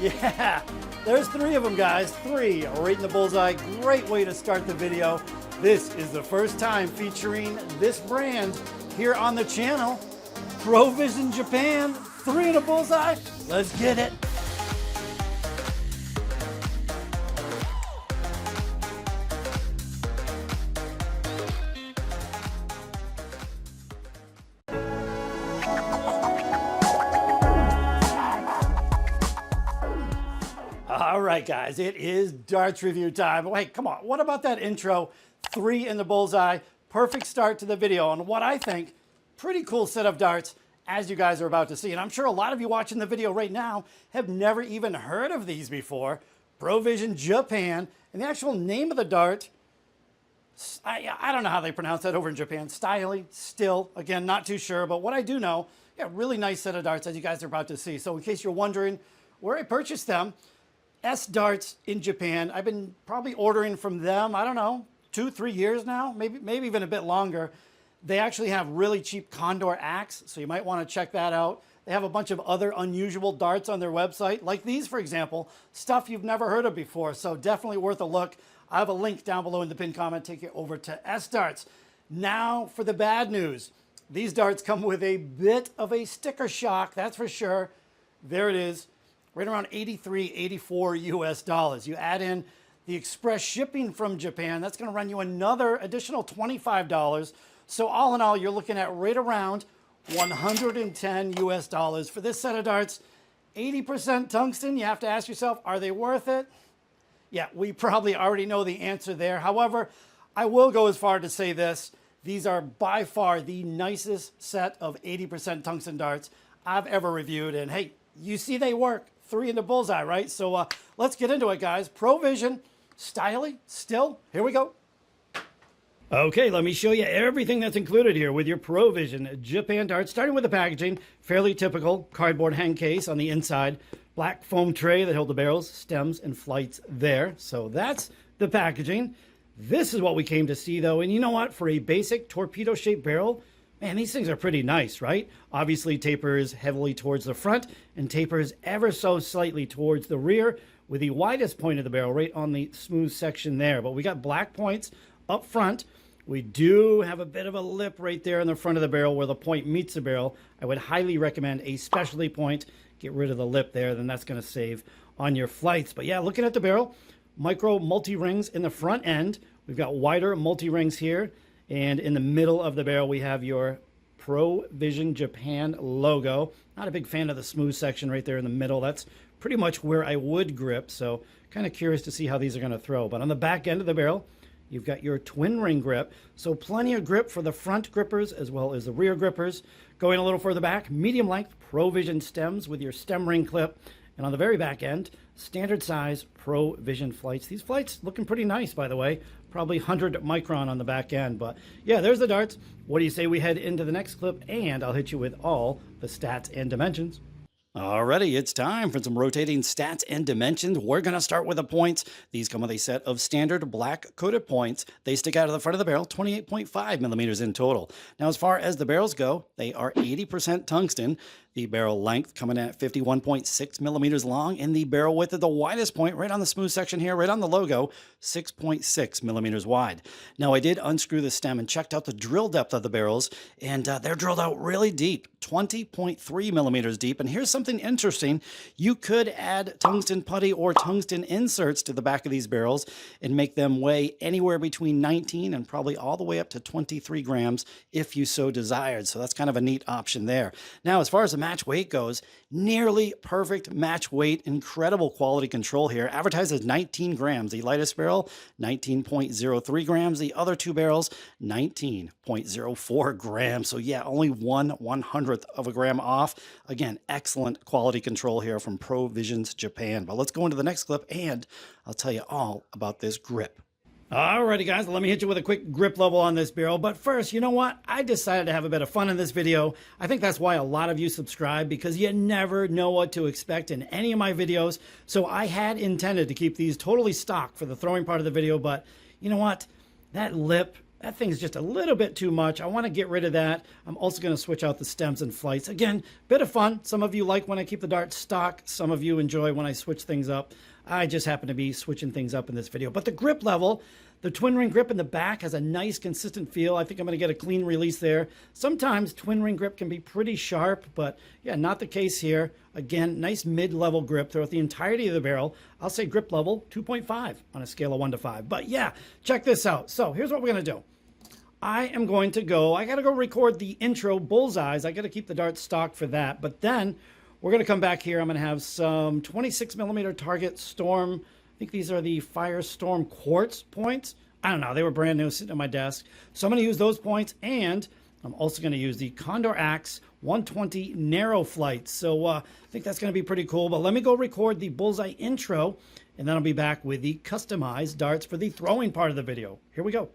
Yeah, there's 3 of them, guys. 3 right in the bullseye. Great way to start the video. This is the first time featuring this brand here on the channel. Pro Vision Japan, 3 in a bullseye. Let's get it. All right, guys, it is darts review time. Wait, come on. What about that intro? 3 in the bullseye. Perfect start to the video on what I think pretty cool set of darts, as you guys are about to see. And I'm sure a lot of you watching the video right now have never even heard of these before. Pro Vision Japan, and the actual name of the dart, I don't know how they pronounce that over in Japan. Stille. Again, not too sure, but what I do know, yeah, really nice set of darts, as you guys are about to see. So in case you're wondering where I purchased them, S Darts in Japan. I've been probably ordering from them, I don't know, 2-3 years now, maybe even a bit longer. They actually have really cheap Condor Axe, so you might want to check that out. They have a bunch of other unusual darts on their website, like these, for example, stuff you've never heard of before, so definitely worth a look. I have a link down below in the pinned comment, take you over to S Darts. Now for the bad news. These darts come with a bit of a sticker shock, that's for sure. There it is. Right around 83, 84 US dollars. You add in the express shipping from Japan, that's going to run you another additional $25. So all in all, you're looking at right around 110 US dollars for this set of darts. 80% tungsten. You have to ask yourself, are they worth it? Yeah, we probably already know the answer there. However, I will go as far to say this. These are by far the nicest set of 80% tungsten darts I've ever reviewed. And hey, you see they work. 3 in the bullseye, right? So let's get into it, guys. Pro Vision, Stille, here we go. Okay, let me show you everything that's included here with your Pro Vision Japan darts, starting with the packaging. Fairly typical cardboard hang case on the inside. Black foam tray that held the barrels, stems, and flights there. So that's the packaging. This is what we came to see, though. And you know what? For a basic torpedo-shaped barrel, man, these things are pretty nice, right? Obviously tapers heavily towards the front and tapers ever so slightly towards the rear, with the widest point of the barrel right on the smooth section there. But we got black points up front. We do have a bit of a lip right there in the front of the barrel where the point meets the barrel. I would highly recommend a specialty point. Get rid of the lip there, then that's going to save on your flights. But yeah, looking at the barrel, micro multi-rings in the front end. We've got wider multi-rings here. And in the middle of the barrel, we have your Pro Vision Japan logo. Not a big fan of the smooth section right there in the middle. That's pretty much where I would grip, so kind of curious to see how these are going to throw. But on the back end of the barrel, you've got your twin ring grip, so plenty of grip for the front grippers as well as the rear grippers. Going a little further back, medium length Pro Vision stems with your stem ring clip. And on the very back end, standard size Pro Vision flights. These flights looking pretty nice, by the way. Probably 100 micron on the back end. But yeah, there's the darts. What do you say we head into the next clip, and I'll hit you with all the stats and dimensions. Alrighty, it's time for some rotating stats and dimensions. We're going to start with the points. These come with a set of standard black coated points. They stick out of the front of the barrel, 28.5 millimeters in total. Now, as far as the barrels go, they are 80% tungsten. The barrel length coming at 51.6 millimeters long, and the barrel width at the widest point, right on the smooth section here, right on the logo, 6.6 millimeters wide. Now, I did unscrew the stem and checked out the drill depth of the barrels, and they're drilled out really deep, 20.3 millimeters deep. And here's something interesting. You could add tungsten putty or tungsten inserts to the back of these barrels and make them weigh anywhere between 19 and probably all the way up to 23 grams if you so desired. So that's kind of a neat option there. Now, as far as the match weight goes, nearly perfect match weight, incredible quality control here. Advertised as 19 grams. The lightest barrel, 19.03 grams. The other 2 barrels, 19.04 grams. So yeah, only 1/100th of a gram off. Again, excellent quality control here from Pro Visions Japan. But let's go into the next clip, and I'll tell you all about this grip. Alrighty, guys, let me hit you with a quick grip level on this barrel. But first, you know what? I decided to have a bit of fun in this video. I think that's why a lot of you subscribe, because you never know what to expect in any of my videos. So I had intended to keep these totally stock for the throwing part of the video, but you know what? That lip That thing's just a little bit too much. I want to get rid of that. I'm also going to switch out the stems and flights. Again, bit of fun. Some of you like when I keep the darts stock. Some of you enjoy when I switch things up. I just happen to be switching things up in this video. But the grip level, the twin ring grip in the back has a nice consistent feel. I think I'm going to get a clean release there. Sometimes twin ring grip can be pretty sharp, but yeah, not the case here. Again, nice mid-level grip throughout the entirety of the barrel. I'll say grip level 2.5 on a scale of 1 to 5. But yeah, check this out. So here's what we're going to do. I got to go record the intro bullseyes. I got to keep the dart stock for that. But then we're going to come back here. I'm going to have some 26mm Target Storm. I think these are the Firestorm Quartz points. I don't know. They were brand new sitting on my desk. So I'm going to use those points. And I'm also going to use the Condor Axe 120 narrow flights. So I think that's going to be pretty cool. But let me go record the bullseye intro. And then I'll be back with the customized darts for the throwing part of the video. Here we go.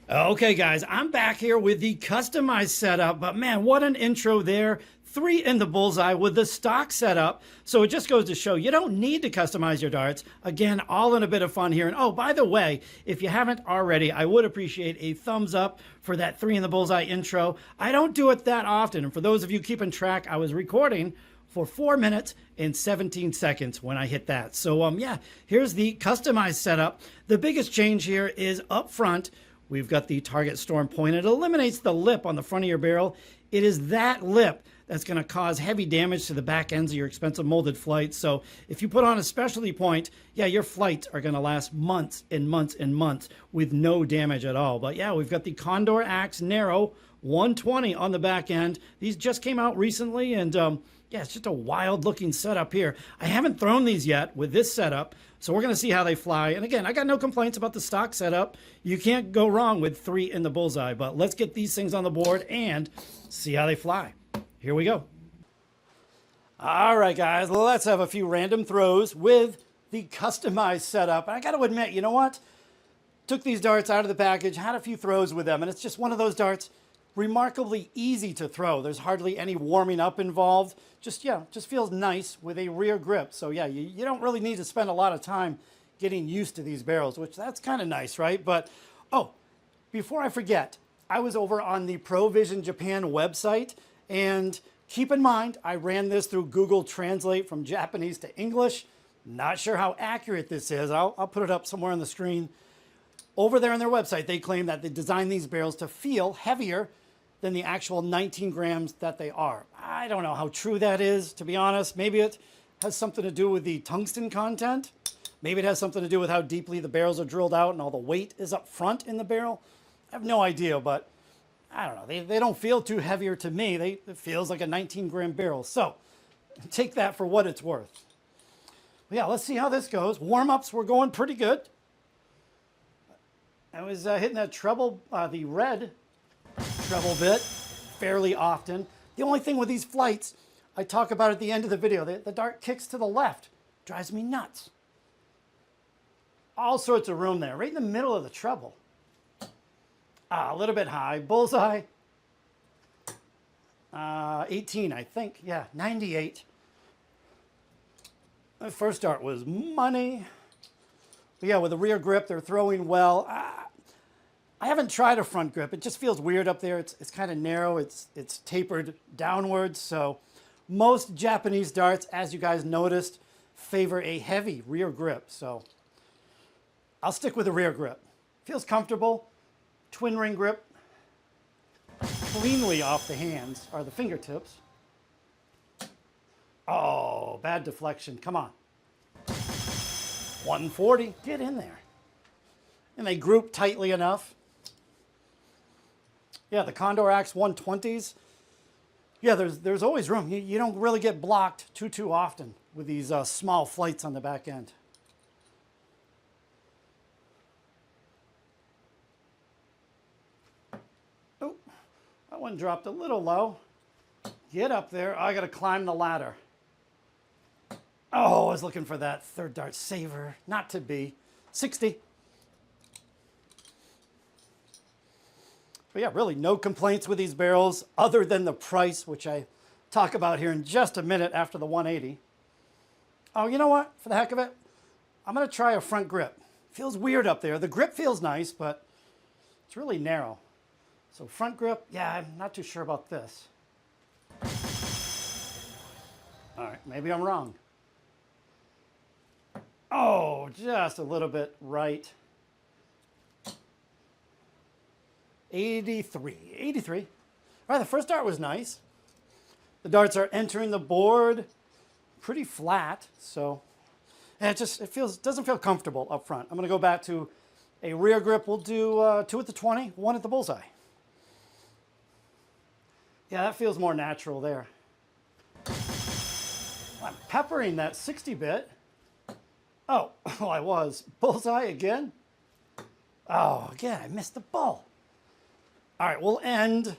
Okay, guys, I'm back here with the customized setup, but man, what an intro there. 3 in the bullseye with the stock setup. So it just goes to show you don't need to customize your darts. Again, all in a bit of fun here. And oh, by the way, if you haven't already, I would appreciate a thumbs up for that 3 in the bullseye intro. I don't do it that often. And for those of you keeping track, I was recording for 4 minutes and 17 seconds when I hit that. So yeah, here's the customized setup. The biggest change here is up front. We've got the Target Storm point. It eliminates the lip on the front of your barrel. It is that lip that's going to cause heavy damage to the back ends of your expensive molded flights. So if you put on a specialty point, yeah, your flights are going to last months and months and months with no damage at all. But yeah, we've got the Condor Axe Narrow 120 on the back end. These just came out recently, and yeah, it's just a wild looking setup here. I haven't thrown these yet with this setup, so we're going to see how they fly. And again, I got no complaints about the stock setup. You can't go wrong with 3 in the bullseye, but let's get these things on the board and see how they fly. Here we go. All right, guys, let's have a few random throws with the customized setup. And I got to admit, you know what? Took these darts out of the package, had a few throws with them, and it's just one of those darts remarkably easy to throw. There's hardly any warming up involved. Just feels nice with a rear grip. So yeah, you don't really need to spend a lot of time getting used to these barrels, which that's kind of nice, right? But oh, before I forget, I was over on the Pro Vision Japan website, and keep in mind, I ran this through Google Translate from Japanese to English. Not sure how accurate this is. I'll put it up somewhere on the screen. Over there on their website, they claim that they designed these barrels to feel heavier than the actual 19 grams that they are. I don't know how true that is, to be honest. Maybe it has something to do with the tungsten content. Maybe it has something to do with how deeply the barrels are drilled out and all the weight is up front in the barrel. I have no idea, but I don't know. They don't feel too heavier to me. It feels like a 19-gram barrel. So take that for what it's worth. But yeah, let's see how this goes. Warm-ups were going pretty good. I was hitting that treble, the red treble bit fairly often. The only thing with these flights, I talk about at the end of the video, the dart kicks to the left. Drives me nuts. All sorts of room there, right in the middle of the treble. A little bit high. Bullseye, 18, I think. Yeah, 98. The first dart was money. But yeah, with the rear grip, they're throwing well. I haven't tried a front grip. It just feels weird up there. It's kind of narrow. It's tapered downwards. So most Japanese darts, as you guys noticed, favor a heavy rear grip. So I'll stick with the rear grip. Feels comfortable. Twin ring grip. Cleanly off the hands are the fingertips. Oh, bad deflection. Come on. 140. Get in there. And they group tightly enough. Yeah, the Condor Axe 120s. Yeah, there's always room. You don't really get blocked too often with these small flights on the back end. Oh, that one dropped a little low. Get up there. I got to climb the ladder. Oh, I was looking for that third dart saver. Not to be. 60. But yeah, really no complaints with these barrels other than the price, which I talk about here in just a minute after the 180. Oh, you know what? For the heck of it, I'm going to try a front grip. Feels weird up there. The grip feels nice, but It's really narrow. So front grip, yeah, I'm not too sure about this. All right, maybe I'm wrong. Oh, just a little bit right. 83, 83. All right, the first dart was nice. The darts are entering the board pretty flat, so and it doesn't feel comfortable up front. I'm gonna go back to a rear grip. We'll do 2 at the 20, 1 at the bullseye. Yeah, that feels more natural there. I'm peppering that 60-bit. Oh, well, I was. Bullseye again? Oh, again, I missed the ball. All right, we'll end.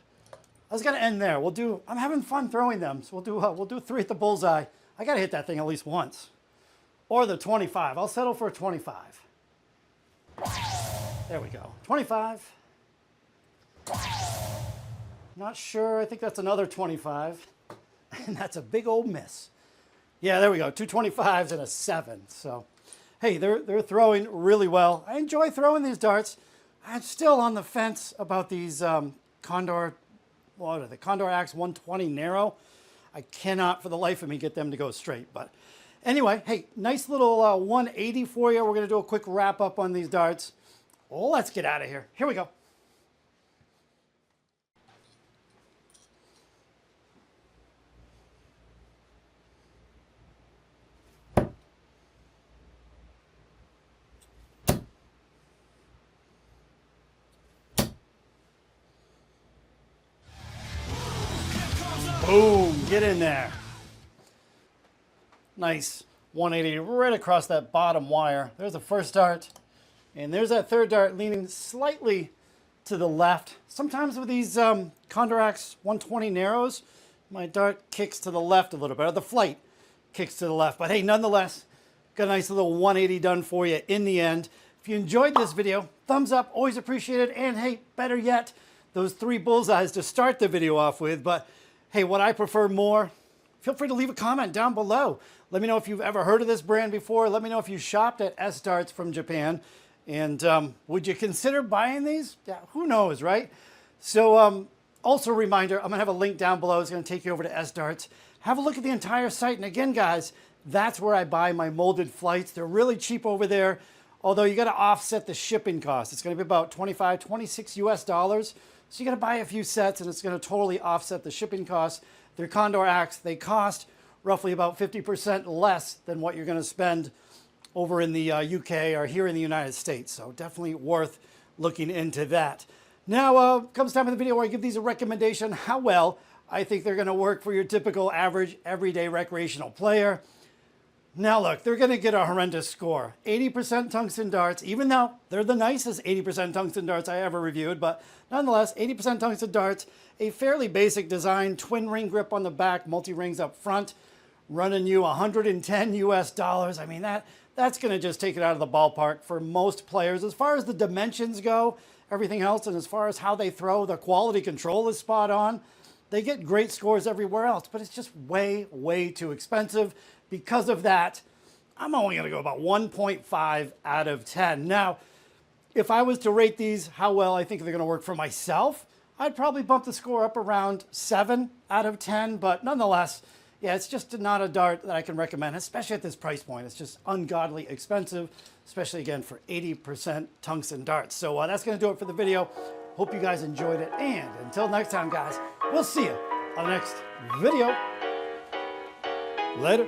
I was gonna end there. I'm having fun throwing them, so we'll do 3 at the bullseye. I gotta hit that thing at least once. Or the 25. I'll settle for a 25. There we go. 25. Not sure. I think that's another 25. And that's a big old miss. Yeah, there we go. 2 25s and a 7. So, hey, they're throwing really well. I enjoy throwing these darts. I'm still on the fence about these Condor Axe 120 narrow. I cannot for the life of me get them to go straight. But anyway, hey, nice little 180 for you. We're going to do a quick wrap up on these darts. Oh, let's get out of here. Here we go. Boom, get in there. Nice 180 right across that bottom wire. There's the first dart, and there's that third dart leaning slightly to the left. Sometimes with these Condor Axe 120 narrows, my dart kicks to the left a little bit, or the flight kicks to the left. But hey, nonetheless, got a nice little 180 done for you in the end. If you enjoyed this video, thumbs up, always appreciated. And hey, better yet, those 3 bullseyes to start the video off with. But hey, what I prefer more, feel free to leave a comment down below. Let me know if you've ever heard of this brand before. Let me know if you shopped at S-Darts from Japan. And would you consider buying these? Yeah, who knows, right? So also a reminder, I'm going to have a link down below. It's going to take you over to S-Darts. Have a look at the entire site. And again, guys, that's where I buy my molded flights. They're really cheap over there, although you got to offset the shipping cost. It's going to be about 25, 26 US dollars. So you got to buy a few sets, and it's going to totally offset the shipping costs. They're Condor Axe. They cost roughly about 50% less than what you're going to spend over in the UK or here in the United States. So definitely worth looking into that. Now comes time in the video where I give these a recommendation, how well I think they're going to work for your typical average everyday recreational player. Now look, they're going to get a horrendous score. 80% tungsten darts, even though they're the nicest 80% tungsten darts I ever reviewed, but nonetheless, 80% tungsten darts, a fairly basic design, twin ring grip on the back, multi-rings up front, running you 110 US dollars. I mean, that's going to just take it out of the ballpark for most players. As far as the dimensions go, everything else, and as far as how they throw, the quality control is spot on. They get great scores everywhere else, but it's just way, way too expensive. Because of that, I'm only going to go about 1.5 out of 10. Now, if I was to rate these, how well I think they're going to work for myself, I'd probably bump the score up around 7 out of 10. But nonetheless, yeah, it's just not a dart that I can recommend, especially at this price point. It's just ungodly expensive, especially, again, for 80% tungsten darts. So that's going to do it for the video. Hope you guys enjoyed it. And until next time, guys, we'll see you on the next video. Later.